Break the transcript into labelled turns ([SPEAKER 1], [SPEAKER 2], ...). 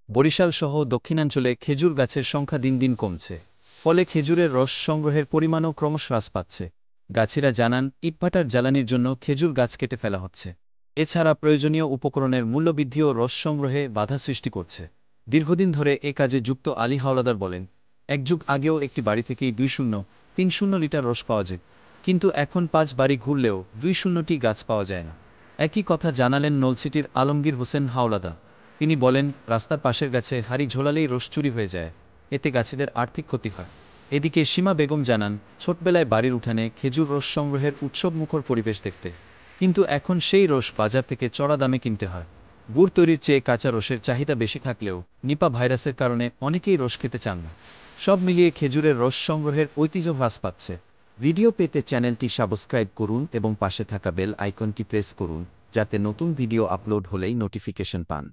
[SPEAKER 1] বরিশাল সহ দক্ষিণাঞ্চলে খেজুর গাছের সংখ্যা দিন দিন কমছে, ফলে খেজুরের রস সংগ্রহের পরিমাণও ক্রমশ হ্রাস পাচ্ছে। গাছিরা জানান, ইটভাটার জ্বালানির জন্য খেজুর গাছ কেটে ফেলা হচ্ছে। এছাড়া প্রয়োজনীয় উপকরণের মূল্যবৃদ্ধি ও রস সংগ্রহে বাধা সৃষ্টি করছে। দীর্ঘদিন ধরে এ কাজে যুক্ত আলী হাওলাদার বলেন, এক যুগ আগেও একটি বাড়ি থেকেই 20-30 লিটার রস পাওয়া যেত, কিন্তু এখন 5 বাড়ি ঘুরলেও 20টি গাছ পাওয়া যায় না। একই কথা জানালেন নলছিটির আলমগীর হোসেন হাওলাদার। তিনি বলেন, রাস্তার পাশের গাছে হাড়ি ঝোলালেই রস চুরি হয়ে যায়, এতে গাছিদের আর্থিক ক্ষতি হয়। এদিকে সীমা বেগম জানান, ছোটবেলায় বাড়ির উঠানে খেজুর রস সংগ্রহের উৎসবমুখর পরিবেশ দেখতে, কিন্তু এখন সেই রস বাজার থেকে চড়া দামে কিনতে হয়। গুড় তৈরির চেয়ে কাঁচা রসের চাহিদা বেশি থাকলেও নিপা ভাইরাসের কারণে অনেকেই রস খেতে চান না। সব মিলিয়ে খেজুরের রস সংগ্রহের ঐতিহ্য হ্রাস পাচ্ছে।
[SPEAKER 2] ভিডিও পেতে চ্যানেলটি সাবস্ক্রাইব করুন এবং পাশে থাকা বেল আইকনটি প্রেস করুন, যাতে নতুন ভিডিও আপলোড হলেই নোটিফিকেশন পান।